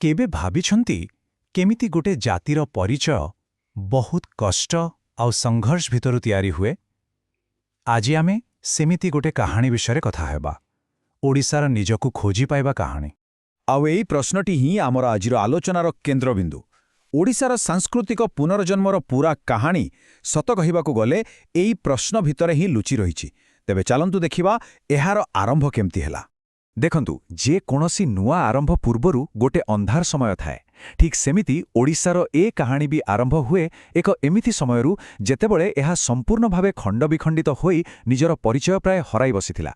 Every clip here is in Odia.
केबे भाबिछंती केमिति गोटे जातिर परिचय बहुत कष्ट आउ संघर्ष भितरु तयारी हुए। आज आमे सेमिति गोटे कहानी विषय कथा हेबा, ओडिशार निजकु खोजी पाइबा कहानी। आउ एई प्रश्नटी ही आमर आजिर आलोचनार केन्द्रबिंदु। ओडिशार सांस्कृतिक पुनर्जन्मर पूरा कहानी सत कहिबाकु गले एई प्रश्न भितरे ही लुचि रहिछि। तेबे चालंतु देखिबा एहार आरंभ केमति हेला। देखंतु, जे कोनोसी नुआ आरंभ पूर्वरु गोटे अंधार समय थाए, ठीक सेमिति ओडिशार ए कहानी भी आरंभ हुए एक एमिति समयरु जेतेबळे एहा संपूर्ण भावे खंडविखंडित होई निजर परिचय प्राय हराई बसिथिला।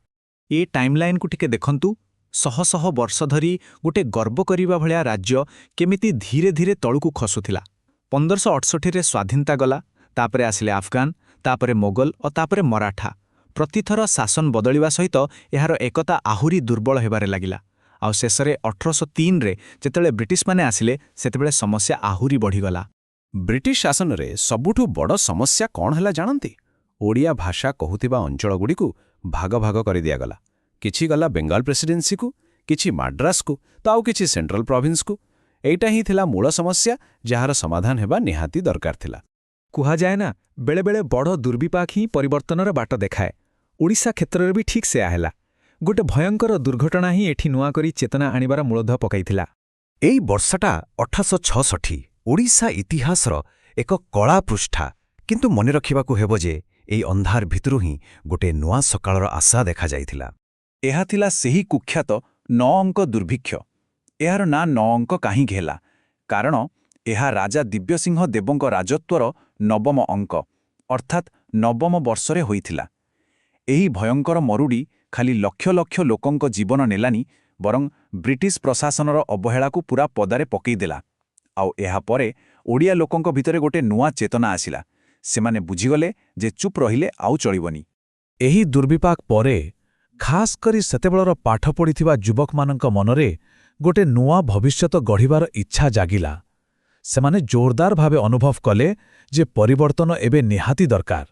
ए टाइमलाइन को टिके देखंतु, शह शह वर्ष धरी गोटे गर्व करिबा भलिया राज्य केमिति धीरे धीरे तळुकु खसुथिला। 1568 रे स्वाधीनता गला, तापरे आसिले अफगान, तापरे मोगल और तापरे मराठा। प्रतिथर शासन बदलिवा सहित एहार एकता आहुरी दुर्बल हेबारे लागिला। आउ शेषरे 1803 रे जेतेबळे ब्रिटिश माने आसिले सेतेबळे समस्या आहुरी बढ़ीगला। ब्रिटिश शासन रे सबुठु बड़ समस्या कौन हला जानती? ओडिया भाषा कहूथिबा अंचल गुड़िकु भाग भाग कर दिया गला। किछि गला बेंगाल प्रेसिडेंसी को, किछि माड्रास को, तो आउ किछि सेंट्रल प्रोविंस को। एइटा ही थिला मूल समस्या जहार समाधान हेबा निहाती दरकार थिला। कुहा जाए ना, बेले बेले बड़ दुर्विपाक ही परिवर्तनर बाट देखाए। ओडिशा क्षेत्र भी ठीक से आहेला। गोटे भयंकर दुर्घटना ही एठी नुआ करी चेतना आनिबार मूलध पकाइथिला। एई वर्षटा 1866 ओडिशा इतिहासर एक कला पृष्ठा। किंतु मने रखिबाकु हेबो जे एई अंधार भितरु ही गोटे नुआ सकाळर आशा देखा जाइथिला। एहा थिला सेही कुख्यात 9 अंक दुर्भिक्ष। एहार ना 9 अंक काहीं घेला, कारण एहा राजा दिव्यसिंह देवंक राजत्वर नवम अंक, अर्थात नवम वर्षरे होइथिला। एही भयंकर मरुडी खाली लक्ष लक्ष लोकंक जीवन नेलानी, बरं ब्रिटिश प्रशासनर अवहेलाकु पूरा पदारे पकईदेला। आउ एहा परे ओडिया लोकंक भितरे गोटे नुआ चेतना आसिला। सेमाने बुझीगले जे चुप रहिले आउ चलिबनी। एही दुर्विपाक परे खास करी सेतेबेलर पाठ पढ़िथिबा युवकमानंक मनरे गोटे नुआ भविष्यत गढ़िबार इच्छा जागिला। सेमाने जोरदार भावे अनुभव कले जे परिवर्तन एबे निहाती दरकार।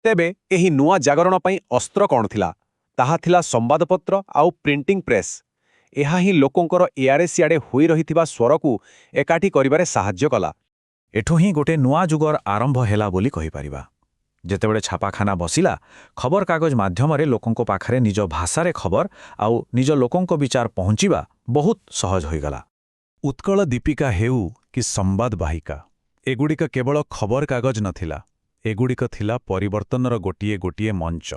तेबे एही नुआ जागरण पई अस्त्र कौन थिला? ताहा थिला संवादपत्र आउ प्रिंटिंग प्रेस। एहा ही लोकंकर इयाडे सियाडे होई रहिथिबा स्वरकु एकाठी करिबारे साहाय्य कला। एठो ही गोटे नुआ जुगर आरंभ हेला बोली कहि परिबा। जेतेबेले छापाखाना बसिला, खबर कागज माध्यमरे लोकंको पाखरे निज भाषारे खबर आउ निज लोकंको विचार पहुंचिबा बहुत सहज होइगला। उत्कल दीपिका हेउ कि संवाद वाहिका, एगुड़िक केवल खबर कागज नथिला, एगुड़िक थिला परिवर्तनर गोटिए गोटिए मंच।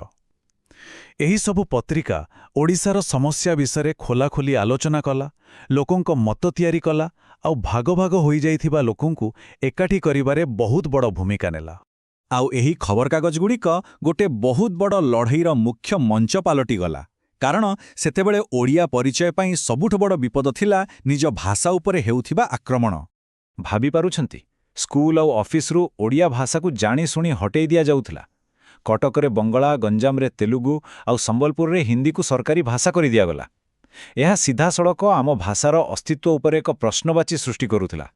एही सबु पत्रिका ओडिशार समस्या विषय खोलाखोली आलोचना कला, लोकंक मत तयारी कला, आउ भाग भाग होई जाइथिबा लोकंकु एकाठी करिबारे बहुत बड़ भूमिका नेला। आउ एही खबर कागज गुड़िक गोटे बहुत बड़ लड़ईर मुख्य मंच पालटी गला। कारण सेतेबेले ओडिया परिचय पई सबुठ बड़ विपद थिला निज भाषा उपरे हेउथिबा आक्रमण। भाबी पारुछंती, स्कूल आउ ऑफिसरु ओडिया भाषा को जानी सुनी हटेई दिया जाउथला। कटकरे बंगला, गंजामरे तेलुगु आउ संबलपुर रे हिंदी को सरकारी भाषा करि दिया गला। यह सीधा सड़क आम भाषार अस्तित्व उपरे एक प्रश्नवाची सृष्टि करुथिला।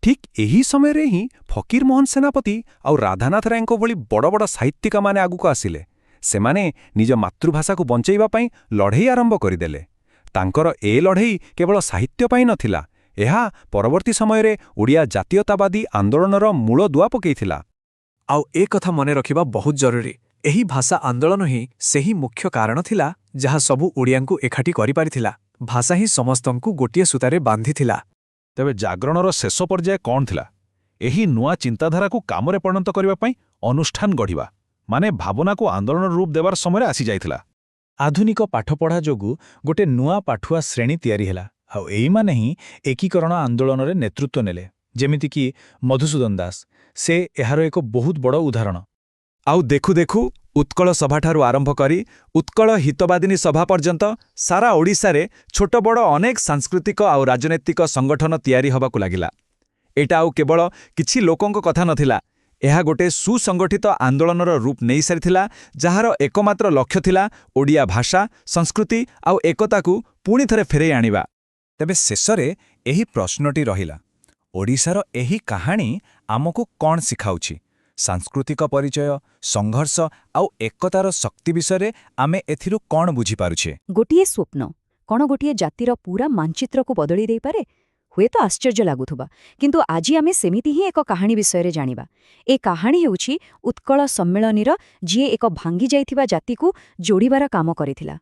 ठीक एही समय रे ही फकीर मोहन सेनापति आउ राधानाथ रायको भली बड़ बड़ साहित्यिक माने आगुको आसिले। सेमाने निज मातृभाषा को बंचैबा पई लड़ई आरंभ करिदेले। तांकर ए लड़ई केवल साहित्य पई नथिला, एहा परवर्ती समय रे ओडिया जातीयतावादी आंदोलनर मूल दुआ पकईथिला। आउ ए कथा मने रखिबा बहुत जरूरी। एही भाषा आंदोलन ही सेही मुख्य कारण थिला जहा सबु ओडियांकु एकाठी करि पारिथिला। भाषा ही समस्तंकु गोटिए सूतारे बांधिथिला। तेबे जागरणर शेष पर्याय कौन थिला? एही नुआ चिंताधारा को कामरे परिणत करिबा पई अनुष्ठान गढ़िबा, माने भावना को आंदोलन रूप देवार समय आसी जाइथिला। आधुनिक पाठपढ़ा जोगु गोटे नुआ पाठुआ श्रेणी तयारी हेला। आउ एई माने ही एकीकरण आंदोलन रे नेतृत्व नेले, जेमिति कि मधुसूदन दास। से एहार एक बहुत बड़ उदाहरण। आउ देखु देखु उत्कल सभाठारु आरंभ करी उत्कल हितवादिनी सभा पर्यंत सारा ओडिशा रे छोट बड़ अनेक सांस्कृतिक आउ राजनैतिक संगठन तयारी हबाकु लागिला। एटा आउ केवल किछि लोकंक कथा नथिला, एहा गोटे सुसंगठित आंदोलनर रूप नहीं सारिथिला, जहार एकमात्र लक्ष्य थिला ओडिया भाषा, संस्कृति आउ एकताकु पुणी थरे फेरै आनिबा। तेबे शेषरे एही प्रश्नटी रहिला, ओडिशार एही कहानी आमको कौन सिखाउछि? सांस्कृतिक परिचय, संघर्ष आउ एकतार शक्ति विषय आमे एथिरु कौन बुझी पारुछे? गोटिए स्वप्न कौन गोटिए जातिर पूरा मानचित्र को बदली दे पारे? ହୁଏତ ଆଶ୍ଚର୍ଯ୍ୟ ଲାଗୁଥିବା କିନ୍ତୁ ଆଜି ଆମେ ସେମିତି ହିଁ ଏକ କାହାଣୀ ବିଷୟରେ ଜାଣିବା। ଏ କାହାଣୀ ହେଉଛି ଉତ୍କଳ ସମ୍ମିଳନୀର, ଯିଏ ଏକ ଭାଙ୍ଗିଯାଇଥିବା ଜାତିକୁ ଯୋଡ଼ିବାର କାମ କରିଥିଲା।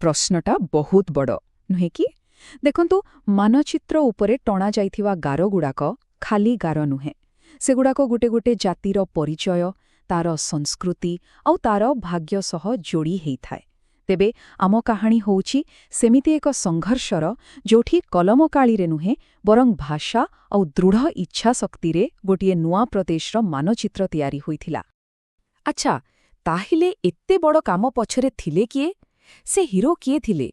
ପ୍ରଶ୍ନଟା ବହୁତ ବଡ଼, ନୁହେଁ କି? ଦେଖନ୍ତୁ, ମାନଚିତ୍ର ଉପରେ ଟଣାଯାଇଥିବା ଗାରଗୁଡ଼ାକ ଖାଲି ଗାର ନୁହେଁ। ସେଗୁଡ଼ାକ ଗୋଟେ ଗୋଟେ ଜାତିର ପରିଚୟ, ତାର ସଂସ୍କୃତି ଆଉ ତାର ଭାଗ୍ୟ ସହ ଯୋଡ଼ି ହେଇଥାଏ। ତେବେ ଆମ କାହାଣୀ ହେଉଛି ସେମିତି ଏକ ସଂଘର୍ଷର, ଯୋଉଠି କଲମକାଳିରେ ନୁହେଁ ବରଂ ଭାଷା ଆଉ ଦୃଢ଼ ଇଚ୍ଛାଶକ୍ତିରେ ଗୋଟିଏ ନୂଆ ପ୍ରଦେଶର ମାନଚିତ୍ର ତିଆରି ହୋଇଥିଲା। ଆଚ୍ଛା, ତାହେଲେ ଏତେ ବଡ଼ କାମ ପଛରେ ଥିଲେ କିଏ? ସେ ହିରୋ କିଏ ଥିଲେ?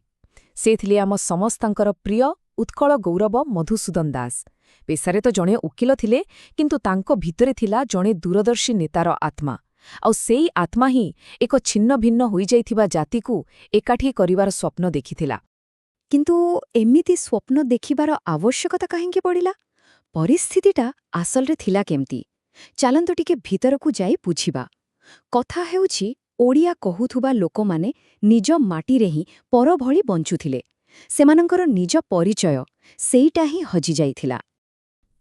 ସେ ଥିଲେ ଆମ ସମସ୍ତଙ୍କର ପ୍ରିୟ ଉତ୍କଳ ଗୌରବ ମଧୁସୂଦନ ଦାସ। ପେଶାରେ ତ ଜଣେ ଓକିଲ ଥିଲେ, କିନ୍ତୁ ତାଙ୍କ ଭିତରେ ଥିଲା ଜଣେ ଦୂରଦର୍ଶୀ ନେତାର ଆତ୍ମା। ଆଉ ସେଇ ଆତ୍ମା ହିଁ ଏକ ଛିନ୍ନ ଭିନ୍ନ ହୋଇଯାଇଥିବା ଜାତିକୁ ଏକାଠି କରିବାର ସ୍ୱପ୍ନ ଦେଖିଥିଲା। କିନ୍ତୁ ଏମିତି ସ୍ୱପ୍ନ ଦେଖିବାର ଆବଶ୍ୟକତା କାହିଁକି ପଡ଼ିଲା? ପରିସ୍ଥିତିଟା ଆସଲରେ ଥିଲା କେମିତି? ଚାଲନ୍ତୁ ଟିକେ ଭିତରକୁ ଯାଇ ବୁଝିବା। କଥା ହେଉଛି, ଓଡ଼ିଆ କହୁଥିବା ଲୋକମାନେ ନିଜ ମାଟିରେ ହିଁ ପର ଭଳି ବଞ୍ଚୁଥିଲେ। ସେମାନଙ୍କର ନିଜ ପରିଚୟ, ସେଇଟା ହିଁ ହଜିଯାଇଥିଲା।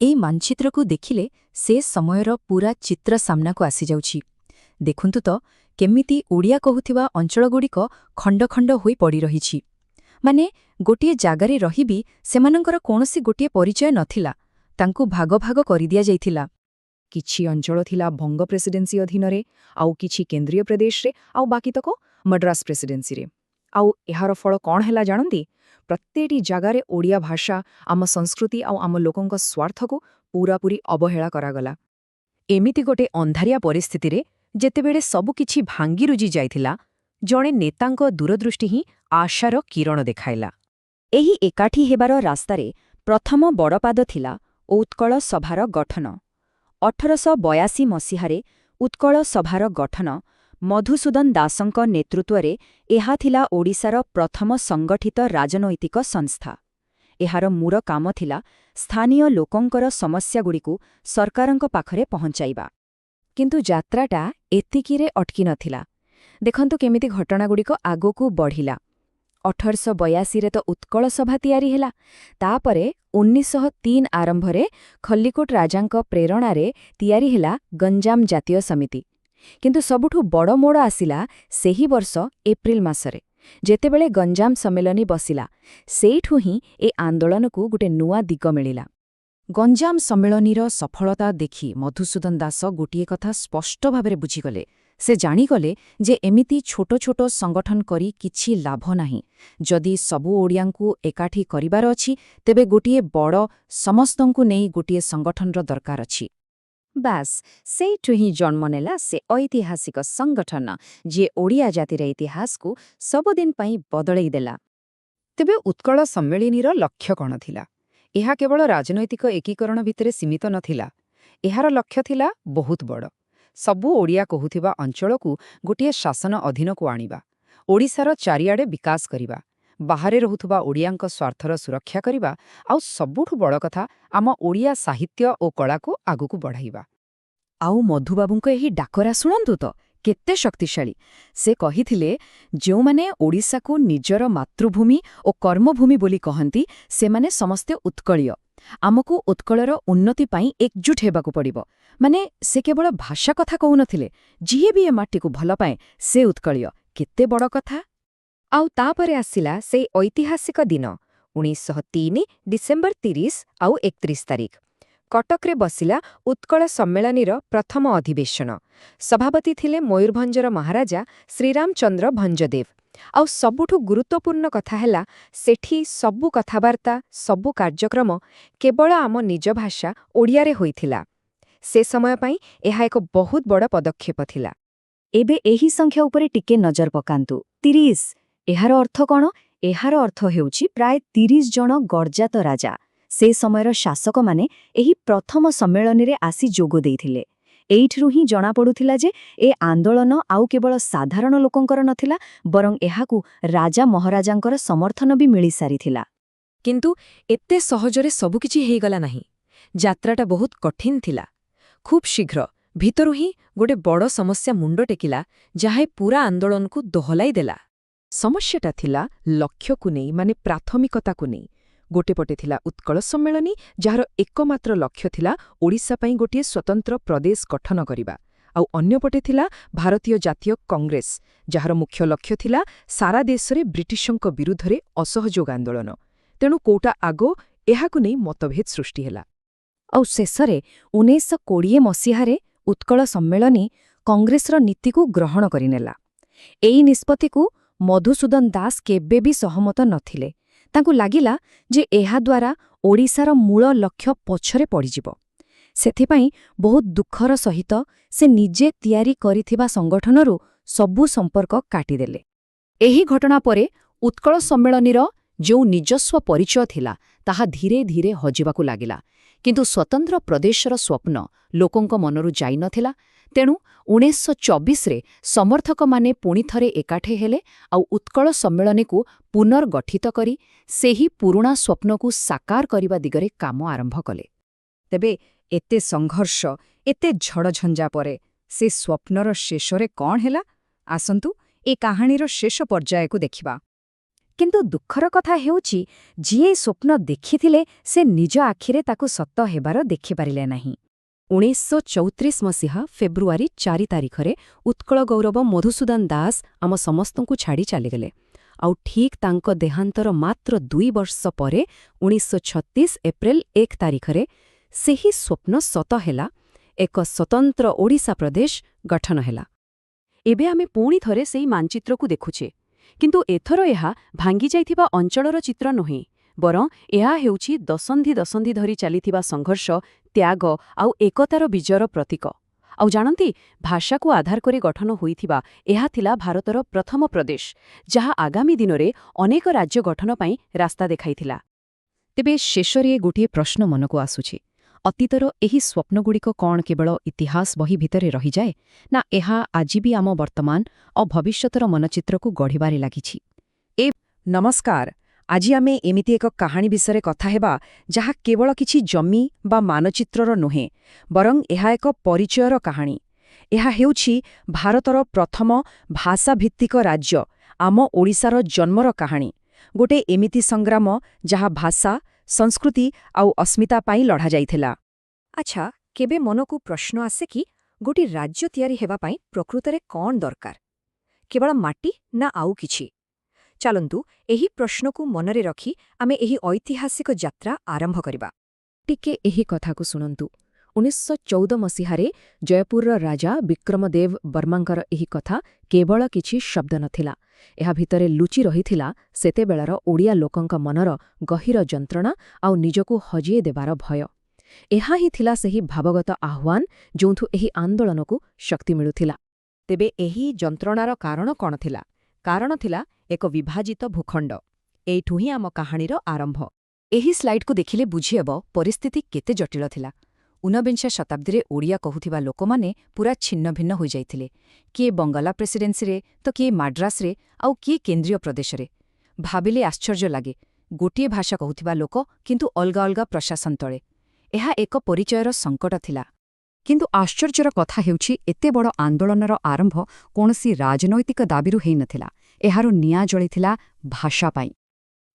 ଏଇ ମାନଚିତ୍ରକୁ ଦେଖିଲେ ସେ ସମୟର ପୂରା ଚିତ୍ର ସାମ୍ନାକୁ ଆସିଯାଉଛି। ଦେଖନ୍ତୁ ତ, କେମିତି ଓଡ଼ିଆ କହୁଥିବା ଅଞ୍ଚଳଗୁଡ଼ିକ ଖଣ୍ଡ ଖଣ୍ଡ ହୋଇ ପଡ଼ି ରହିଛି। ମାନେ, ଗୋଟିଏ ଜାଗାରେ ରହିବି ସେମାନଙ୍କର କୌଣସି ଗୋଟିଏ ପରିଚୟ ନଥିଲା। ତାଙ୍କୁ ଭାଗ ଭାଗ କରିଦିଆଯାଇଥିଲା। କିଛି ଅଞ୍ଚଳ ଥିଲା ଭଙ୍ଗ ପ୍ରେସିଡେନ୍ସି ଅଧୀନରେ, ଆଉ କିଛି କେନ୍ଦ୍ରୀୟ ପ୍ରଦେଶରେ, ଆଉ ବାକିତକ ମଦ୍ରାସ ପ୍ରେସିଡେନ୍ସିରେ। ଆଉ ଏହାର ଫଳ କ'ଣ ହେଲା ଜାଣନ୍ତି? ପ୍ରତ୍ୟେକଟି ଜାଗାରେ ଓଡ଼ିଆ ଭାଷା, ଆମ ସଂସ୍କୃତି ଆଉ ଆମ ଲୋକଙ୍କ ସ୍ୱାର୍ଥକୁ ପୂରାପୂରି ଅବହେଳା କରାଗଲା। ଏମିତି ଗୋଟେ ଅନ୍ଧାରିଆ ପରିସ୍ଥିତିରେ ଯେତେବେଳେ ସବୁକିଛି ଭାଙ୍ଗିରୁଜି ଯାଇଥିଲା, ଜଣେ ନେତାଙ୍କ ଦୂରଦୃଷ୍ଟି ହିଁ ଆଶାର କିରଣ ଦେଖାଇଲା। ଏହି ଏକାଠି ହେବାର ରାସ୍ତାରେ ପ୍ରଥମ ବଡ଼ପାଦ ଥିଲା ଉତ୍କଳ ସଭାର ଗଠନ। 1882 ମସିହାରେ ଉତ୍କଳ ସଭାର ଗଠନ ମଧୁସୂଦନ ଦାସଙ୍କ ନେତୃତ୍ୱରେ ଏହା ଥିଲା ଓଡ଼ିଶାର ପ୍ରଥମ ସଂଗଠିତ ରାଜନୈତିକ ସଂସ୍ଥା। ଏହାର ମୂଳ କାମ ଥିଲା ସ୍ଥାନୀୟ ଲୋକଙ୍କର ସମସ୍ୟାଗୁଡ଼ିକୁ ସରକାରଙ୍କ ପାଖରେ ପହଞ୍ଚାଇବା। କିନ୍ତୁ ଯାତ୍ରାଟା ଏତିକିରେ ଅଟକି ନଥିଲା। ଦେଖନ୍ତୁ କେମିତି ଘଟଣାଗୁଡ଼ିକ ଆଗକୁ ବଢ଼ିଲା। 1882ରେ ତ ଉତ୍କଳ ସଭା ତିଆରି ହେଲା। ତାପରେ 1903 ଆରମ୍ଭରେ ଖଲ୍ଲିକୋଟ ରାଜାଙ୍କ ପ୍ରେରଣାରେ ତିଆରି ହେଲା ଗଞ୍ଜାମ ଜାତୀୟ ସମିତି। କିନ୍ତୁ ସବୁଠୁ ବଡ଼ ମୋଡ଼ ଆସିଲା ସେହି ବର୍ଷ ଏପ୍ରିଲ ମାସରେ, ଯେତେବେଳେ ଗଞ୍ଜାମ ସମ୍ମିଳନୀ ବସିଲା। ସେଇଠୁ ହିଁ ଏ ଆନ୍ଦୋଳନକୁ ଗୋଟେ ନୂଆ ଦିଗ ମିଳିଲା। ଗଞ୍ଜାମ ସମ୍ମିଳନୀର ସଫଳତା ଦେଖି ମଧୁସୂଦନ ଦାସ ଗୋଟିଏ କଥା ସ୍ପଷ୍ଟ ଭାବରେ ବୁଝିଗଲେ। ସେ ଜାଣିଗଲେ ଯେ ଏମିତି ଛୋଟ ଛୋଟ ସଂଗଠନ କରି କିଛି ଲାଭ ନାହିଁ। ଯଦି ସବୁ ଓଡ଼ିଆଙ୍କୁ ଏକାଠି କରିବାର ଅଛି, ତେବେ ଗୋଟିଏ ବଡ଼, ସମସ୍ତଙ୍କୁ ନେଇ ଗୋଟିଏ ସଂଗଠନର ଦରକାର ଅଛି। ବାସ୍, ସେଇଠୁ ହିଁ ଜନ୍ମ ନେଲା ସେ ଐତିହାସିକ ସଂଗଠନ, ଯିଏ ଓଡ଼ିଆ ଜାତିର ଇତିହାସକୁ ସବୁଦିନ ପାଇଁ ବଦଳେଇ ଦେଲା। ତେବେ ଉତ୍କଳ ସମ୍ମିଳନୀର ଲକ୍ଷ୍ୟ କ'ଣ ଥିଲା? ଏହା କେବଳ ରାଜନୈତିକ ଏକୀକରଣ ଭିତରେ ସୀମିତ ନଥିଲା। ଏହାର ଲକ୍ଷ୍ୟ ଥିଲା ବହୁତ ବଡ଼। ସବୁ ଓଡ଼ିଆ କହୁଥିବା ଅଞ୍ଚଳକୁ ଗୋଟିଏ ଶାସନ ଅଧୀନକୁ ଆଣିବା, ଓଡ଼ିଶାର ଚାରିଆଡ଼େ ବିକାଶ କରିବା, ବାହାରେ ରହୁଥିବା ଓଡ଼ିଆଙ୍କ ସ୍ୱାର୍ଥର ସୁରକ୍ଷା କରିବା, ଆଉ ସବୁଠୁ ବଡ଼ କଥା, ଆମ ଓଡ଼ିଆ ସାହିତ୍ୟ ଓ କଳାକୁ ଆଗକୁ ବଢ଼ାଇବା। ଆଉ ମଧୁବାବୁଙ୍କ ଏହି ଡାକରା ଶୁଣନ୍ତୁ ତ, କେତେ ଶକ୍ତିଶାଳୀ। ସେ କହିଥିଲେ, ଯେଉଁମାନେ ଓଡ଼ିଶାକୁ ନିଜର ମାତୃଭୂମି ଓ କର୍ମଭୂମି ବୋଲି କହନ୍ତି, ସେମାନେ ସମସ୍ତେ ଉତ୍କଳୀୟ। ଆମକୁ ଉତ୍କଳର ଉନ୍ନତି ପାଇଁ ଏକଜୁଟ ହେବାକୁ ପଡ଼ିବ। ମାନେ, ସେ କେବଳ ଭାଷା କଥା କହୁନଥିଲେ, ଯିଏ ବି ଏ ମାଟିକୁ ଭଲ ପାଏ ସେ ଉତ୍କଳୀୟ। କେତେ ବଡ଼ କଥା! ଆଉ ତାପରେ ଆସିଲା ସେଇ ଐତିହାସିକ ଦିନ, 1903 ଡିସେମ୍ବର 30 ଆଉ 31 ତାରିଖ। କଟକରେ ବସିଲା ଉତ୍କଳ ସମ୍ମିଳନୀର ପ୍ରଥମ ଅଧିବେଶନ। ସଭାପତି ଥିଲେ ମୟୂରଭଞ୍ଜର ମହାରାଜା ଶ୍ରୀରାମଚନ୍ଦ୍ର ଭଞ୍ଜଦେବ। ଆଉ ସବୁଠୁ ଗୁରୁତ୍ୱପୂର୍ଣ୍ଣ କଥା ହେଲା, ସେଠି ସବୁ କଥାବାର୍ତ୍ତା, ସବୁ କାର୍ଯ୍ୟକ୍ରମ କେବଳ ଆମ ନିଜ ଭାଷା ଓଡ଼ିଆରେ ହୋଇଥିଲା। ସେ ସମୟ ପାଇଁ ଏହା ଏକ ବହୁତ ବଡ଼ ପଦକ୍ଷେପ ଥିଲା। ଏବେ ଏହି ସଂଖ୍ୟା ଉପରେ ଟିକେ ନଜର ପକାନ୍ତୁ। 30। ଏହାର ଅର୍ଥ କ'ଣ? ଏହାର ଅର୍ଥ ହେଉଛି ପ୍ରାୟ 30 ଜଣ ଗର୍ଜାତ ରାଜା। ସେ ସମୟର ଶାସକମାନେ ଏହି ପ୍ରଥମ ସମ୍ମିଳନୀରେ ଆସି ଯୋଗ ଦେଇଥିଲେ। ଏଇଥିରୁ ହିଁ ଜଣାପଡ଼ୁଥିଲା ଯେ ଏ ଆନ୍ଦୋଳନ ଆଉ କେବଳ ସାଧାରଣ ଲୋକଙ୍କର ନଥିଲା, ବରଂ ଏହାକୁ ରାଜା ମହାରାଜାଙ୍କର ସମର୍ଥନ ବି ମିଳିସାରିଥିଲା। କିନ୍ତୁ ଏତେ ସହଜରେ ସବୁକିଛି ହେଇଗଲା ନାହିଁ। ଯାତ୍ରାଟା ବହୁତ କଠିନ ଥିଲା। ଖୁବ୍ ଶୀଘ୍ର ଭିତରୁ ହିଁ ଗୋଟେ ବଡ଼ ସମସ୍ୟା ମୁଣ୍ଡ ଟେକିଲା, ଯାହା ପୂରା ଆନ୍ଦୋଳନକୁ ଦୋହଲାଇ ଦେଲା। ସମସ୍ୟାଟା ଥିଲା ଲକ୍ଷ୍ୟକୁ ନେଇ, ମାନେ ପ୍ରାଥମିକତାକୁ ନେଇ। गोटे पटे थिला उत्कल सम्मेलनी जार एकमात्र लक्ष्य थिला ओडिशा पई गोटे स्वतंत्र प्रदेश गठन करिबा आउ अन्य पटे थिला भारतीय जातीय कांग्रेस जार मुख्य लक्ष्य थिला सारा देशरे ब्रिटिशंक विरुद्धरे असहयोग आंदोलन तेणु कोटा आगो एहाकु नै मतभेद सृष्टि ହେଲା आउ शेषरे 1920 मसीहारे उत्कल सम्मेलनी कांग्रेसर नीतिकु ग्रहण करिनेला एई निष्पत्तिकु मधुसूदन दास केबे भी सहमत नथिले तांकु लागिला जे एहा द्वारा ओडिसार मूल लक्ष्य पछरे पड़िजिबो सेथिपाई बहुत दुखर सहित से निजे तयारी करिथिबा संगठनरु सबु संपर्क काटिदेले एही घटना परे उत्कल सम्मेलनीर जो निजस्व परिचय थिला ताहा धीरे धीरे हजिबाकु लागिला किंतु स्वतंत्र प्रदेशर स्वप्न लोकंक मनरु जाई नथिला तेणु 1924 रे समर्थक माने पुणी थरे एकाठे हेले आउ उत्कल सम्मेलनीकु पुनर्गठित करी सेही पुरुणा स्वप्नकु साकार करिबा दिगरे काम आरंभ कले तेबे एते संघर्ष एते झड़झंझा परे से स्वप्नर शेषरे कौन हेला आसंतु ए कहानीर शेष पर्यायकु देखिबा किंतु दुखर कथा हेउची जिए स्वप्न देखिथिले से निज आखिरे ताकु सत्य हेबार देखिपारिले नाही 1934 मसीहा फेब्रुआरी 4 तारिखरे उत्कल गौरव मधुसूदन दास आम समस्तंकु छाड़ी चलीगले आउ ठीक तांको देहांतर मात्र 2 वर्ष परे 1936 एप्रिल 1 तारिखरे सेही स्वप्न सत हेला एक स्वतंत्र ओडिशा प्रदेश गठन हेला एबे आमे पुणी थरे सेही मानचित्रकु देखुछे किंतु एथर एहा भांगी जाइथिबा अंचलर चित्र नोहे बरं एहा हेउछि दशंधि दशंधि धरी चलीथिबा संघर्ष त्याग आउ एकतार विजयर प्रतीक आउ जानती भाषा को आधार करे गठन होइथिबा एहा थिला भारतर प्रथम प्रदेश जहा आगामी दिनरे अनेक राज्य गठन पई रास्ता देखाइथिला तेबे शेषरे गोटे प्रश्न मनकु आसुछि अतीतर एही स्वप्नगुड़िक कौन केवल इतिहास बही भितरे रही जाए ना एहा आजि भी आम वर्तमान और भविष्यतर मनचित्रकु गढ़िबारे लागिछि ए नमस्कार आज आमे एमिति एक कहानी विषय कथा हेबा जहा केवल किछि जमी बा मानचित्रर नुहे बरं एहा एक परिचयर कहानी एहा हेउछि भारतर प्रथम भाषाभित्तिक राज्य आम ओडिशार जन्मर कहानी गोटे एमिति संग्राम जहा भाषा संस्कृति आउ अस्मिता पाई लढ़ा जाइथिला अच्छा केबे मनकु प्रश्न आसे कि गोटे राज्य तयारी हेबा पाई प्रकृतरे कौन दरकार केवल माटी ना आउ किछि चलंतु एही प्रश्नकु मनरे रखी आमे एही ऐतिहासिक यात्रा आरंभ करिबा टिके एही कथाकु सुनंतु 1914 मसीहारे जयपुरर राजा विक्रमदेव वर्मांकर एही कथा केवल किछि शब्द नथिला एहा भितरे लुचि रहिथिला सेतेबेळार ओडिया लोकंक मनर गहिर जंत्रणा आउ निजकु हजिए देबार भय एहा ही थिला सेही भावगत आह्वान जोंथु एही आंदोलनकु शक्ति मिलुथिला तेबे एही जंत्रणार कारण कोन थिला कारण थिला एक विभाजित भूखंड एठु ही आम कहानीर आरंभ एही स्लाइडकु देखिले बुझिहेब परिस्थिति केते जटिल थिला 19 शताब्दी ओडिया कहुथिबा लोकमाने पूरा छिन्न भिन्न होई जाइथिले किए बंगाला प्रेसिडेंसी रे तो किए माड्रास रे आउ किए केंद्रीय प्रदेश रे भाबिले आश्चर्य लागे गोटिए भाषा कहुथिबा लोक किंतु अलगा अलगा प्रशासन तळे एहा एक परिचयर संकट थिला किंतु आश्चर्यर कथा हेउछि एते बड़ आंदोलनर आरंभ कोनसी राजनैतिक दाबीरु हेइ नथिला एहारो निया जळिथिला भाषा पाई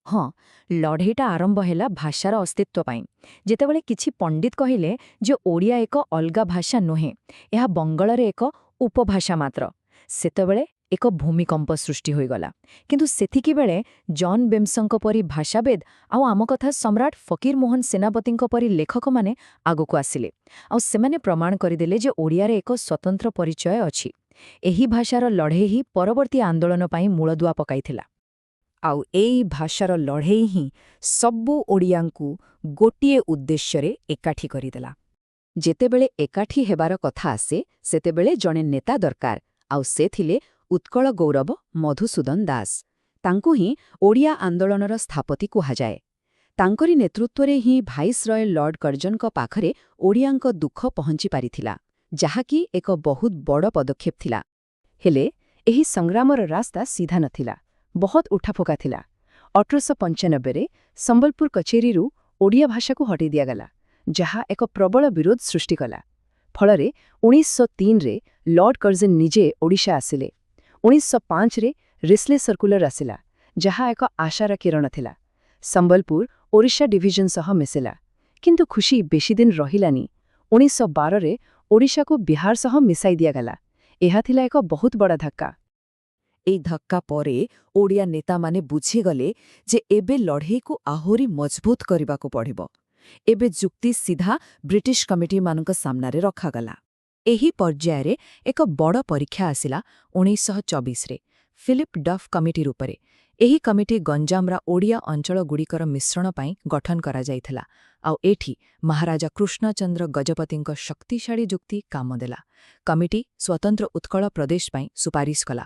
हाँ लढ़ईटा आरंभ हेला भाषार अस्तित्व पाई जेतेबेले किछि पंडित कहिले जे ओडिया एक अलगा भाषा नुहे एहा बंगाଳରେ एक उपभाषा मात्र सेतेबेले एक भूमिकंप सृष्टि होइगला किंतु सेथिकी बेले जॉन बेम्संक परी भाषावेद आउ आम कथा सम्राट फकीर मोहन सेनापतिंक परी लेखक माने आगुको आसिले आउ सेमाने प्रमाण करिदेले जे ओडियारे एक स्वतंत्र परिचय अछि एही भाषार लढ़ई ही परवर्ती आंदोलन पाई मूलदुआ पकाइथिला आउ एई भाषार लढ़ई ही सबु ओडियांकु गोटिए उद्देश्यरे एकाठी करिदेला जेतेबेले एकाठी हेबार कथा आसे सेतेबेले जणे नेता दरकार आउ से थिले उत्कल गौरव मधुसूदन दास तांकु ही ओडिया आंदोलनर स्थापति कुहाजाए तांकरी नेतृत्वरे ही भाइसरॉय लॉर्ड कर्जनक पाखरे ओडियांक दुख पहुंची पारिथिला जाहाकी एक बहुत बड़ पदक्षेप थिला हेले एही संग्रामर रास्ता सीधा नथिला बहुत उठाफोका थिला 1895 रे संबलपुर कचेरीरू ओडिया भाषा को हटै दियागला जहा एक प्रबल विरोध सृष्टि कला फलरे 1903 रे लॉर्ड कर्जन निजे ओडिशा आसिले 1905 रे रिस्ले सर्कुलर आसिला जहा एक आशार किरण थिला संबलपुर ओडिशा डिविजन सह मिसिला किंतु खुशी बेशी दिन रहिलानी 1912 ओडिशा को बिहार सह मिसाई दियागला एहा थिला एक बहुत बड़ा धक्का। এই ଧକ୍କା ପରେ ଓଡ଼ିଆ ନେତାମାନେ ବୁଝିଗଲେ ଯେ ଏବେ ଲଢ଼େଇକୁ ଆହୁରି ମଜବୁତ କରିବାକୁ ପଡ଼ିବ। ଏବେ ଯୁକ୍ତି ସିଧା ବ୍ରିଟିଶ କମିଟିମାନଙ୍କ ସାମ୍ନାରେ ରଖାଗଲା। ଏହି ପର୍ଯ୍ୟାୟରେ ଏକ ବଡ଼ ପରୀକ୍ଷା ଆସିଲା 1924ରେ ଫିଲିପ ଡଫ୍ କମିଟି ରୂପରେ। ଏହି କମିଟି ଗଞ୍ଜାମର ଓଡ଼ିଆ ଅଞ୍ଚଳଗୁଡ଼ିକର ମିଶ୍ରଣ ପାଇଁ ଗଠନ କରାଯାଇଥିଲା ଆଉ ଏଠି ମହାରାଜା କୃଷ୍ଣଚନ୍ଦ୍ର ଗଜପତିଙ୍କ ଶକ୍ତିଶାଳୀ ଯୁକ୍ତି କାମ ଦେଲା। କମିଟି ସ୍ୱତନ୍ତ୍ର ଉତ୍କଳ ପ୍ରଦେଶ ପାଇଁ ସୁପାରିଶ କଲା।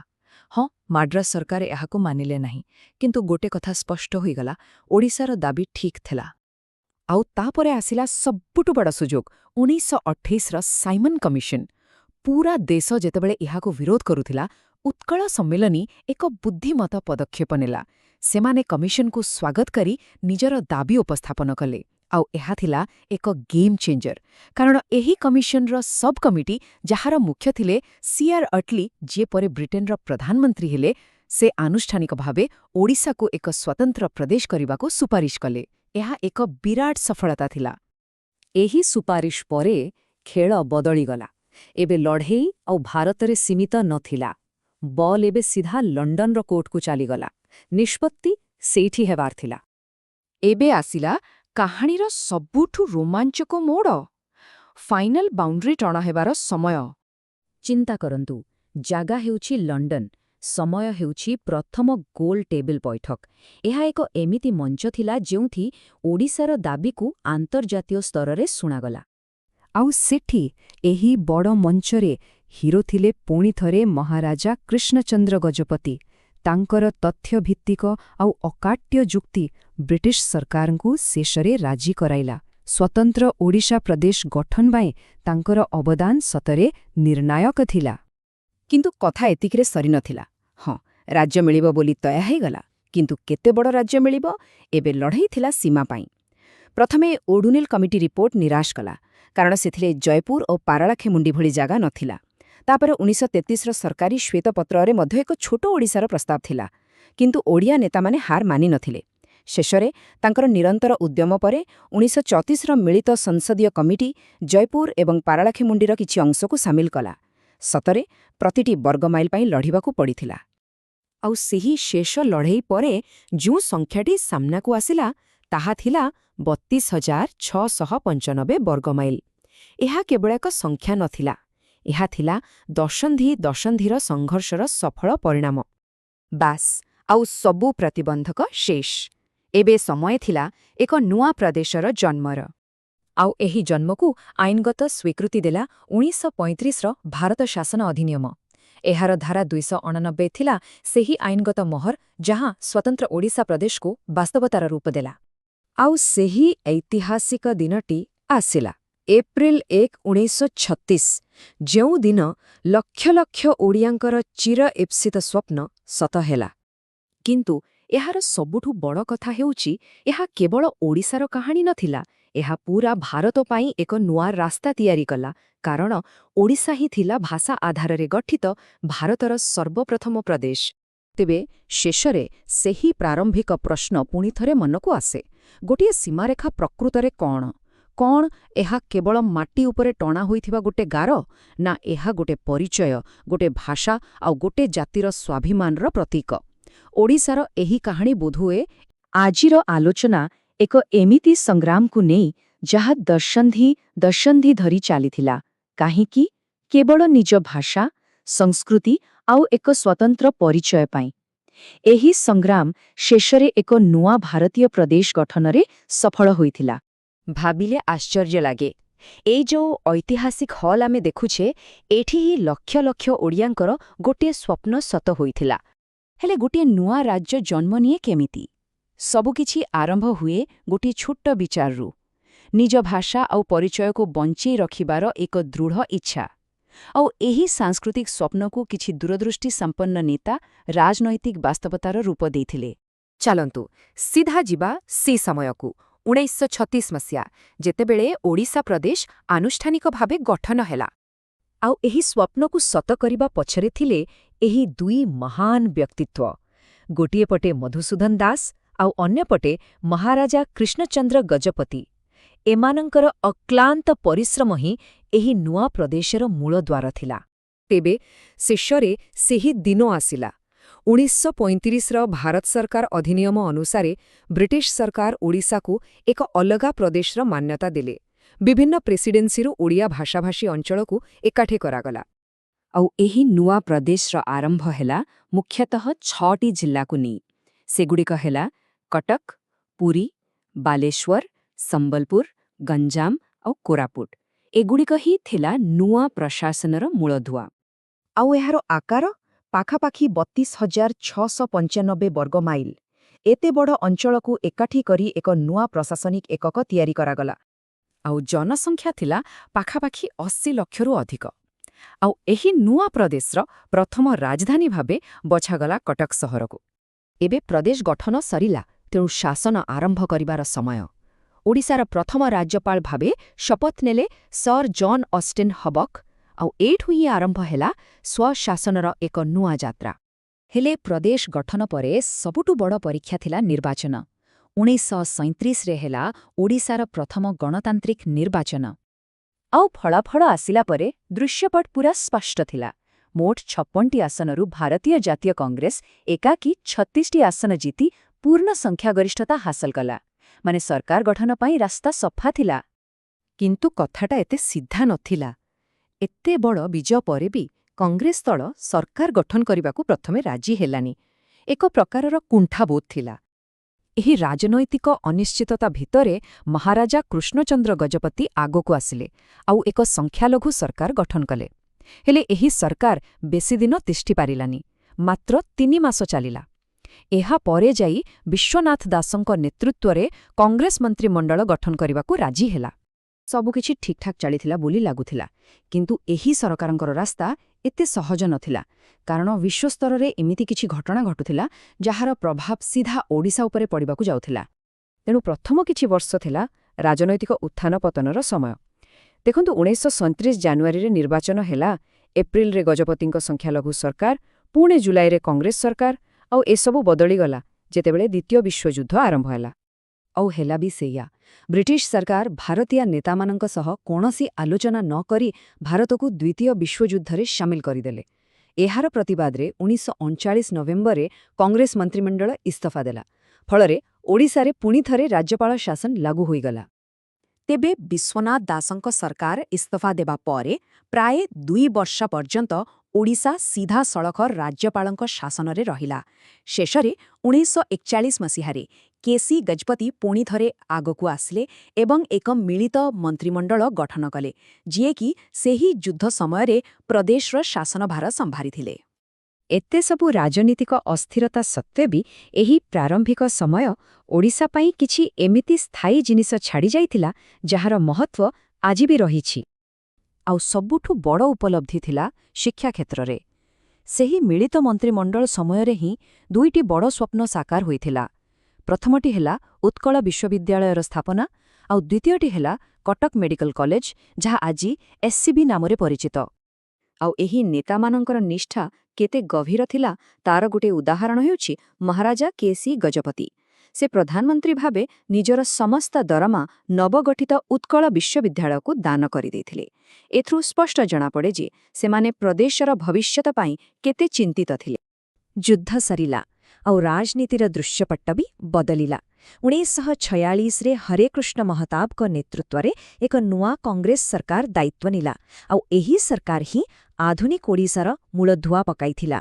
ହଁ, ମାଡ୍ରାସ ସରକାର ଏହାକୁ ମାନିଲେ ନାହିଁ, କିନ୍ତୁ ଗୋଟେ କଥା ସ୍ପଷ୍ଟ ହୋଇଗଲା, ଓଡ଼ିଶାର ଦାବି ଠିକ୍ ଥିଲା। ଆଉ ତାପରେ ଆସିଲା ସବୁଠୁ ବଡ଼ ସୁଯୋଗ 1928ର ସାଇମନ୍ କମିଶନ। ପୂରା ଦେଶ ଯେତେବେଳେ ଏହାକୁ ବିରୋଧ କରୁଥିଲା, ଉତ୍କଳ ସମ୍ମିଳନୀ ଏକ ବୁଦ୍ଧିମତ ପଦକ୍ଷେପ ନେଲା। ସେମାନେ କମିଶନକୁ ସ୍ୱାଗତ କରି ନିଜର ଦାବି ଉପସ୍ଥାପନ କଲେ। ଆଉ ଏହା ଥିଲା ଏକ ଗେମ୍ ଚେଞ୍ଜର, କାରଣ ଏହି କମିଶନର ସବ୍ କମିଟି ଯାହାର ମୁଖ୍ୟ ଥିଲେ ସିଆର୍ ଅଟଲି, ଯିଏ ପରେ ବ୍ରିଟେନର ପ୍ରଧାନମନ୍ତ୍ରୀ ହେଲେ, ସେ ଆନୁଷ୍ଠାନିକ ଭାବେ ଓଡ଼ିଶାକୁ ଏକ ସ୍ୱତନ୍ତ୍ର ପ୍ରଦେଶ କରିବାକୁ ସୁପାରିଶ କଲେ। ଏହା ଏକ ବିରାଟ ସଫଳତା ଥିଲା। ଏହି ସୁପାରିଶ ପରେ ଖେଳ ବଦଳିଗଲା। ଏବେ ଲଢ଼େଇ ଆଉ ଭାରତରେ ସୀମିତ ନଥିଲା। ବଲ୍ ଏବେ ସିଧା ଲଣ୍ଡନର କୋର୍ଟକୁ ଚାଲିଗଲା। ନିଷ୍ପତ୍ତି ସେଇଠି ହେବାର ଥିଲା। ଏବେ ଆସିଲା କାହାଣୀର ସବୁଠୁ ରୋମାଞ୍ଚକ ମୋଡ଼। ଫାଇନାଲ ବାଉଣ୍ଡ୍ରି ଟଣା ହେବାର ସମୟ। ଚିନ୍ତା କରନ୍ତୁ, ଜାଗା ହେଉଛି ଲଣ୍ଡନ, ସମୟ ହେଉଛି ପ୍ରଥମ ଗୋଲ୍ ଟେବୁଲ ବୈଠକ। ଏହା ଏକ ଏମିତି ମଞ୍ଚ ଥିଲା ଯେଉଁଠି ଓଡ଼ିଶାର ଦାବିକୁ ଆନ୍ତର୍ଜାତୀୟ ସ୍ତରରେ ଶୁଣାଗଲା। ଆଉ ସେଠି ଏହି ବଡ଼ ମଞ୍ଚରେ ହିରୋ ଥିଲେ ପୁଣିଥରେ ମହାରାଜା କୃଷ୍ଣଚନ୍ଦ୍ର ଗଜପତି। ତାଙ୍କର ତଥ୍ୟଭିତ୍ତିକ ଆଉ ଅକାଟ୍ୟ ଯୁକ୍ତି ବ୍ରିଟିଶ ସରକାରଙ୍କୁ ଶେଷରେ ରାଜି କରାଇଲା। ସ୍ୱତନ୍ତ୍ର ଓଡ଼ିଶା ପ୍ରଦେଶ ଗଠନ ପାଇଁ ତାଙ୍କର ଅବଦାନ ସତରେ ନିର୍ଣ୍ଣାୟକ ଥିଲା। କିନ୍ତୁ କଥା ଏତିକିରେ ସରିନଥିଲା। ହଁ, ରାଜ୍ୟ ମିଳିବ ବୋଲି ତୟା ହେଇଗଲା, କିନ୍ତୁ କେତେ ବଡ଼ ରାଜ୍ୟ ମିଳିବ? ଏବେ ଲଢ଼େଇ ଥିଲା ସୀମା ପାଇଁ। ପ୍ରଥମେ ଓଡୁନେଲ କମିଟି ରିପୋର୍ଟ ନିରାଶ କଲା, କାରଣ ସେଥିରେ ଜୟପୁର ଓ ପାରଳାଖେମୁଣ୍ଡି ଭଳି ଜାଗା ନଥିଲା। ତାପରେ 1933ର ସରକାରୀ ଶ୍ୱେତପତ୍ରରେ ମଧ୍ୟ ଏକ ଛୋଟ ଓଡ଼ିଶାର ପ୍ରସ୍ତାବ ଥିଲା, କିନ୍ତୁ ଓଡ଼ିଆ ନେତାମାନେ ହାର ମାନିନଥିଲେ। ଶେଷରେ ତାଙ୍କର ନିରନ୍ତର ଉଦ୍ୟମ ପରେ 1934ର ମିଳିତ ସଂସଦୀୟ କମିଟି ଜୟପୁର ଏବଂ ପାରଳାଖେମୁଣ୍ଡିର କିଛି ଅଂଶକୁ ସାମିଲ କଲା। ସତରେ ପ୍ରତିଟି ବର୍ଗମାଇଲ ପାଇଁ ଲଢ଼ିବାକୁ ପଡ଼ିଥିଲା। ଆଉ ସେହି ଶେଷ ଲଢ଼େଇ ପରେ ଯେଉଁ ସଂଖ୍ୟାଟି ସାମ୍ନାକୁ ଆସିଲା, ତାହା ଥିଲା 32,695 ବର୍ଗମାଇଲ। ଏହା କେବଳ ଏକ ସଂଖ୍ୟା ନଥିଲା, ଏହା ଥିଲା ଦଶନ୍ଧିର ସଂଘର୍ଷର ସଫଳ ପରିଣାମ। ବାସ୍, ଆଉ ସବୁ ପ୍ରତିବନ୍ଧକ ଶେଷ। ଏବେ ସମୟ ଥିଲା ଏକ ନୂଆ ପ୍ରଦେଶର ଜନ୍ମର। ଆଉ ଏହି ଜନ୍ମକୁ ଆଇନଗତ ସ୍ୱୀକୃତି ଦେଲା 1935ର ଭାରତ ଶାସନ ଅଧିନିୟମ। ଏହାର ଧାରା 289 ଥିଲା ସେହି ଆଇନଗତ ମୋହର ଯାହା ସ୍ୱତନ୍ତ୍ର ଓଡ଼ିଶା ପ୍ରଦେଶକୁ ବାସ୍ତବତାର ରୂପ ଦେଲା। ଆଉ ସେହି ଐତିହାସିକ ଦିନଟି ଆସିଲା ଏପ୍ରିଲ 1, 1936, ଯେଉଁଦିନ ଲକ୍ଷ ଲକ୍ଷ ଓଡ଼ିଆଙ୍କର ଚିର ଇପ୍ସିତ ସ୍ୱପ୍ନ ସତ ହେଲା। କିନ୍ତୁ ଏହାର ସବୁଠୁ ବଡ଼ କଥା ହେଉଛି, ଏହା କେବଳ ଓଡ଼ିଶାର କାହାଣୀ ନଥିଲା, ଏହା ପୂରା ଭାରତ ପାଇଁ ଏକ ନୂଆ ରାସ୍ତା ତିଆରି କଲା, କାରଣ ଓଡ଼ିଶା ହିଁ ଥିଲା ଭାଷା ଆଧାରରେ ଗଠିତ ଭାରତର ସର୍ବପ୍ରଥମ ପ୍ରଦେଶ। ତେବେ ଶେଷରେ ସେହି ପ୍ରାରମ୍ଭିକ ପ୍ରଶ୍ନ ପୁଣିଥରେ ମନକୁ ଆସେ, ଗୋଟିଏ ସୀମାରେଖା ପ୍ରକୃତରେ କ'ଣ? କ'ଣ ଏହା କେବଳ ମାଟି ଉପରେ ଟଣା ହୋଇଥିବା ଗୋଟେ ଗାର, ନା ଏହା ଗୋଟେ ପରିଚୟ, ଗୋଟେ ଭାଷା ଆଉ ଗୋଟେ ଜାତିର ସ୍ୱାଭିମାନର ପ୍ରତୀକ? ଓଡ଼ିଶାର ଏହି କାହାଣୀ ବୋଧହୁଏ ଆଜିର ଆଲୋଚନା ଏକ ଏମିତି ସଂଗ୍ରାମକୁ ନେଇ ଯାହା ଦଶନ୍ଧି ଧରି ଚାଲିଥିଲା। କାହିଁକି? କେବଳ ନିଜ ଭାଷା, ସଂସ୍କୃତି ଆଉ ଏକ ସ୍ୱତନ୍ତ୍ର ପରିଚୟ ପାଇଁ। ଏହି ସଂଗ୍ରାମ ଶେଷରେ ଏକ ନୂଆ ଭାରତୀୟ ପ୍ରଦେଶ ଗଠନରେ ସଫଳ ହୋଇଥିଲା। ଭାବିଲେ ଆଶ୍ଚର୍ଯ୍ୟ ଲାଗେ, ଏଇ ଯେଉଁ ଐତିହାସିକ ହଲ୍ ଆମେ ଦେଖୁଛେ, ଏଠି ହିଁ ଲକ୍ଷ ଲକ୍ଷ ଓଡ଼ିଆଙ୍କର ଗୋଟିଏ ସ୍ୱପ୍ନ ସତ ହୋଇଥିଲା। ହେଲେ ଗୋଟିଏ ନୂଆ ରାଜ୍ୟ ଜନ୍ମ ନିଏ କେମିତି? ସବୁକିଛି ଆରମ୍ଭ ହୁଏ ଗୋଟିଏ ଛୋଟ ବିଚାରରୁ। ନିଜ ଭାଷା ଆଉ ପରିଚୟକୁ ବଞ୍ଚେଇ ରଖିବାର ଏକ ଦୃଢ଼ ଇଚ୍ଛା। ଆଉ ଏହି ସାଂସ୍କୃତିକ ସ୍ୱପ୍ନକୁ କିଛି ଦୂରଦୃଷ୍ଟି ସମ୍ପନ୍ନ ନେତା ରାଜନୈତିକ ବାସ୍ତବତାର ରୂପ ଦେଇଥିଲେ। ଚାଲନ୍ତୁ ସିଧା ଯିବା ସେ ସମୟକୁ, 1936 ମସିହା, ଯେତେବେଳେ ଓଡ଼ିଶା ପ୍ରଦେଶ ଆନୁଷ୍ଠାନିକ ଭାବେ ଗଠନ ହେଲା। ଆଉ ଏହି ସ୍ୱପ୍ନକୁ ସତ କରିବା ପଛରେ ଥିଲେ ଏହି ଦୁଇ ମହାନ ବ୍ୟକ୍ତିତ୍ୱ। ଗୋଟିଏ ପଟେ ମଧୁସୂଦନ ଦାସ ଆଉ ଅନ୍ୟପଟେ ମହାରାଜା କୃଷ୍ଣଚନ୍ଦ୍ର ଗଜପତି। ଏମାନଙ୍କର ଅକ୍ଲାନ୍ତ ପରିଶ୍ରମ ହିଁ ଏହି ନୂଆ ପ୍ରଦେଶର ମୂଳଦ୍ୱାର ଥିଲା। ତେବେ ଶେଷରେ ସେହି ଦିନ ଆସିଲା। 1935ର ଭାରତ ସରକାର ଅଧିନିୟମ ଅନୁସାରେ ବ୍ରିଟିଶ ସରକାର ଓଡ଼ିଶାକୁ ଏକ ଅଲଗା ପ୍ରଦେଶର ମାନ୍ୟତା ଦେଲେ। ବିଭିନ୍ନ ପ୍ରେସିଡେନ୍ସିରୁ ଓଡ଼ିଆ ଭାଷାଭାଷୀ ଅଞ୍ଚଳକୁ ଏକାଠି କରାଗଲା। ଆଉ ଏହି ନୂଆ ପ୍ରଦେଶର ଆରମ୍ଭ ହେଲା ମୁଖ୍ୟତଃ 6ଟି ଜିଲ୍ଲାକୁ ନେଇ। ସେଗୁଡ଼ିକ ହେଲା କଟକ, ପୁରୀ, ବାଲେଶ୍ୱର, ସମ୍ବଲପୁର, ଗଞ୍ଜାମ ଆଉ କୋରାପୁଟ। ଏଗୁଡ଼ିକ ହିଁ ଥିଲା ନୂଆ ପ୍ରଶାସନର ମୂଳଦୁଆ। ଆଉ ଏହାର ଆକାର ପାଖାପାଖି 32,695 ବର୍ଗ ମାଇଲ। ଏତେ ବଡ଼ ଅଞ୍ଚଳକୁ ଏକାଠି କରି ଏକ ନୂଆ ପ୍ରଶାସନିକ ଏକକ ତିଆରି କରାଗଲା। ଆଉ ଜନସଂଖ୍ୟା ଥିଲା ପାଖାପାଖି 80 ଲକ୍ଷରୁ ଅଧିକ। ଆଉ ଏହି ନୂଆ ପ୍ରଦେଶର ପ୍ରଥମ ରାଜଧାନୀ ଭାବେ ବଛାଗଲା କଟକ ସହରକୁ। ଏବେ ପ୍ରଦେଶ ଗଠନ ସରିଲା, ତେଣୁ ଶାସନ ଆରମ୍ଭ କରିବାର ସମୟ। ଓଡ଼ିଶାର ପ୍ରଥମ ରାଜ୍ୟପାଳ ଭାବେ ଶପଥ ନେଲେ ସର୍ ଜନ୍ ଅଷ୍ଟେନ୍ ହବକ୍। ଆଉ ଏଇଠୁ ହିଁ ଆରମ୍ଭ ହେଲା ସ୍ୱଶାସନର ଏକ ନୂଆ ଯାତ୍ରା। ହେଲେ ପ୍ରଦେଶ ଗଠନ ପରେ ସବୁଠୁ ବଡ଼ ପରୀକ୍ଷା ଥିଲା ନିର୍ବାଚନ। 1937ରେ ହେଲା ଓଡ଼ିଶାର ପ୍ରଥମ ଗଣତାନ୍ତ୍ରିକ ନିର୍ବାଚନ। ଆଉ ଫଳାଫଳ ଆସିଲା ପରେ ଦୃଶ୍ୟପଟ ପୁରା ସ୍ପଷ୍ଟ ଥିଲା। ମୋଟ 56ଟି ଆସନରୁ ଭାରତୀୟ ଜାତୀୟ କଂଗ୍ରେସ ଏକାକୀ 36ଟି ଆସନ ଜିତି ପୂର୍ଣ୍ଣ ସଂଖ୍ୟାଗରିଷ୍ଠତା ହାସଲ କଲା। ମାନେ ସରକାର ଗଠନ ପାଇଁ ରାସ୍ତା ସଫା ଥିଲା। କିନ୍ତୁ କଥାଟା ଏତେ ସିଧା ନଥିଲା। ଏତେ ବଡ଼ ବିଜୟ ପରେ ବି କଂଗ୍ରେସ ଦଳ ସରକାର ଗଠନ କରିବାକୁ ପ୍ରଥମେ ରାଜି ହେଲାନି। ଏକ ପ୍ରକାରର କୁଣ୍ଠାବୋଧ ଥିଲା। ଏହି ରାଜନୈତିକ ଅନିଶ୍ଚିତତା ଭିତରେ ମହାରାଜା କୃଷ୍ଣଚନ୍ଦ୍ର ଗଜପତି ଆଗକୁ ଆସିଲେ ଆଉ ଏକ ସଂଖ୍ୟାଲଘୁ ସରକାର ଗଠନ କଲେ। ହେଲେ ଏହି ସରକାର ବେଶୀଦିନ ତିଷ୍ଠି ପାରିଲାନି। ମାତ୍ର 3 ମାସ ଚାଲିଲା। ଏହାପରେ ଯାଇ ବିଶ୍ୱନାଥ ଦାସଙ୍କ ନେତୃତ୍ୱରେ କଂଗ୍ରେସ ମନ୍ତ୍ରିମଣ୍ଡଳ ଗଠନ କରିବାକୁ ରାଜି ହେଲା। ସବୁକିଛି ଠିକ୍ଠାକ୍ ଚାଲିଥିଲା ବୋଲି ଲାଗୁଥିଲା। କିନ୍ତୁ ଏହି ସରକାରଙ୍କର ରାସ୍ତା ଏତେ ସହଜ ନଥିଲା, କାରଣ ବିଶ୍ୱସ୍ତରରେ ଏମିତି କିଛି ଘଟଣା ଘଟୁଥିଲା ଯାହାର ପ୍ରଭାବ ସିଧା ଓଡ଼ିଶା ଉପରେ ପଡ଼ିବାକୁ ଯାଉଥିଲା। ତେଣୁ ପ୍ରଥମ କିଛି ବର୍ଷ ଥିଲା ରାଜନୈତିକ ଉତ୍ଥାନ ପତନର ସମୟ। ଦେଖନ୍ତୁ, 1937 ଜାନୁଆରୀରେ ନିର୍ବାଚନ ହେଲା, ଏପ୍ରିଲରେ ଗଜପତିଙ୍କ ସଂଖ୍ୟାଲଘୁ ସରକାର, ପୁଣି ଜୁଲାଇରେ କଂଗ୍ରେସ ସରକାର। ଆଉ ଏସବୁ ବଦଳିଗଲା ଯେତେବେଳେ ଦ୍ୱିତୀୟ ବିଶ୍ୱଯୁଦ୍ଧ ଆରମ୍ଭ ହେଲା। ଆଉ ହେଲା ବି ସେଇଆ। ବ୍ରିଟିଶ ସରକାର ଭାରତୀୟ ନେତାମାନଙ୍କ ସହ କୌଣସି ଆଲୋଚନା ନ କରି ଭାରତକୁ ଦ୍ୱିତୀୟ ବିଶ୍ୱଯୁଦ୍ଧରେ ସାମିଲ କରିଦେଲେ। ଏହାର ପ୍ରତିବାଦରେ 1939 ନଭେମ୍ବରରେ କଂଗ୍ରେସ ମନ୍ତ୍ରିମଣ୍ଡଳ ଇସ୍ତଫା ଦେଲା। ଫଳରେ ଓଡ଼ିଶାରେ ପୁଣିଥରେ ରାଜ୍ୟପାଳ ଶାସନ ଲାଗୁ ହୋଇଗଲା। ତେବେ ବିଶ୍ୱନାଥ ଦାସଙ୍କ ସରକାର ଇସ୍ତଫା ଦେବା ପରେ ପ୍ରାୟ 2 ବର୍ଷ ପର୍ଯ୍ୟନ୍ତ ଓଡ଼ିଶା ସିଧାସଳଖ ରାଜ୍ୟପାଳଙ୍କ ଶାସନରେ ରହିଲା। ଶେଷରେ 1941 ମସିହାରେ କେସି ଗଜପତି ପୁଣିଥରେ ଆଗକୁ ଆସିଲେ ଏବଂ ଏକ ମିଳିତ ମନ୍ତ୍ରିମଣ୍ଡଳ ଗଠନ କଲେ, ଯିଏକି ସେହି ଯୁଦ୍ଧ ସମୟରେ ପ୍ରଦେଶର ଶାସନଭାର ସମ୍ଭାଳିଥିଲେ। ଏତେ ସବୁ ରାଜନୀତିକ ଅସ୍ଥିରତା ସତ୍ତ୍ୱେ ବି ଏହି ପ୍ରାରମ୍ଭିକ ସମୟ ଓଡ଼ିଶା ପାଇଁ କିଛି ଏମିତି ସ୍ଥାୟୀ ଜିନିଷ ଛାଡ଼ିଯାଇଥିଲା ଯାହାର ମହତ୍ୱ ଆଜି ବି ରହିଛି। ଆଉ ସବୁଠୁ ବଡ଼ ଉପଲବ୍ଧି ଥିଲା ଶିକ୍ଷା କ୍ଷେତ୍ରରେ। ସେହି ମିଳିତ ମନ୍ତ୍ରିମଣ୍ଡଳ ସମୟରେ ହିଁ 2ଟି ବଡ଼ ସ୍ୱପ୍ନ ସାକାର ହୋଇଥିଲା। ପ୍ରଥମଟି ହେଲା ଉତ୍କଳ ବିଶ୍ୱବିଦ୍ୟାଳୟର ସ୍ଥାପନା, ଆଉ ଦ୍ୱିତୀୟଟି ହେଲା କଟକ ମେଡିକାଲ କଲେଜ, ଯାହା ଆଜି SCB ନାମରେ ପରିଚିତ। ଆଉ ଏହି ନେତାମାନଙ୍କର ନିଷ୍ଠା କେତେ ଗଭୀର ଥିଲା ତାର ଗୋଟିଏ ଉଦାହରଣ ହେଉଛି ମହାରାଜା କେସି ଗଜପତି। ସେ ପ୍ରଧାନମନ୍ତ୍ରୀ ଭାବେ ନିଜର ସମସ୍ତ ଦରମା ନବଗଠିତ ଉତ୍କଳ ବିଶ୍ୱବିଦ୍ୟାଳୟକୁ ଦାନ କରିଦେଇଥିଲେ। ଏଥିରୁ ସ୍ପଷ୍ଟ ଜଣାପଡ଼େ ଯେ ସେମାନେ ପ୍ରଦେଶର ଭବିଷ୍ୟତ ପାଇଁ କେତେ ଚିନ୍ତିତ ଥିଲେ। ଯୁଦ୍ଧ ସରିଲା ଆଉ ରାଜନୀତିର ଦୃଶ୍ୟପଟ୍ଟ ବି ବଦଳିଲା। 1946ରେ ହରେକୃଷ୍ଣ ମହତାବଙ୍କ ନେତୃତ୍ୱରେ ଏକ ନୂଆ କଂଗ୍ରେସ ସରକାର ଦାୟିତ୍ୱ ନେଲା। ଆଉ ଏହି ସରକାର ହିଁ ଆଧୁନିକ ଓଡ଼ିଶାର ମୂଳଧୁଆ ପକାଇଥିଲା।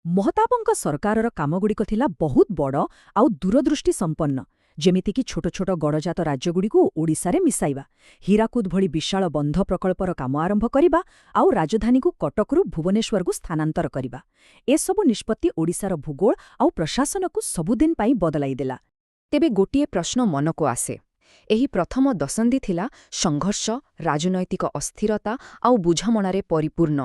ମହତାବଙ୍କ ସରକାରର କାମଗୁଡ଼ିକ ଥିଲା ବହୁତ ବଡ଼ ଆଉ ଦୂରଦୃଷ୍ଟି ସମ୍ପନ୍ନ। ଯେମିତିକି ଛୋଟ ଛୋଟ ଗଡ଼ଜାତ ରାଜ୍ୟଗୁଡ଼ିକୁ ଓଡ଼ିଶାରେ ମିଶାଇବା, ହୀରାକୁଦ ଭଳି ବିଶାଳ ବନ୍ଧ ପ୍ରକଳ୍ପର କାମ ଆରମ୍ଭ କରିବା ଆଉ ରାଜଧାନୀକୁ କଟକରୁ ଭୁବନେଶ୍ୱରକୁ ସ୍ଥାନାନ୍ତର କରିବା। ଏସବୁ ନିଷ୍ପତ୍ତି ଓଡ଼ିଶାର ଭୂଗୋଳ ଆଉ ପ୍ରଶାସନକୁ ସବୁଦିନ ପାଇଁ ବଦଳାଇଦେଲା। ତେବେ ଗୋଟିଏ ପ୍ରଶ୍ନ ମନକୁ ଆସେ। ଏହି ପ୍ରଥମ ଦଶନ୍ଧି ଥିଲା ସଂଘର୍ଷ, ରାଜନୈତିକ ଅସ୍ଥିରତା ଆଉ ବୁଝାମଣାରେ ପରିପୂର୍ଣ୍ଣ।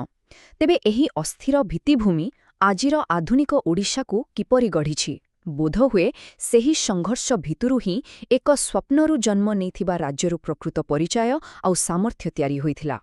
ତେବେ ଏହି ଅସ୍ଥିର ଭିତ୍ତିଭୂମି ଆଜିର ଆଧୁନିକ ଓଡ଼ିଶାକୁ କିପରି ଗଢ଼ିଛି? ବୋଧହୁଏ ସେହି ସଂଘର୍ଷ ଭିତରୁ ହିଁ ଏକ ସ୍ୱପ୍ନରୁ ଜନ୍ମ ନେଇଥିବା ରାଜ୍ୟରୁ ପ୍ରକୃତ ପରିଚୟ ଆଉ ସାମର୍ଥ୍ୟ ତିଆରି ହୋଇଥିଲା।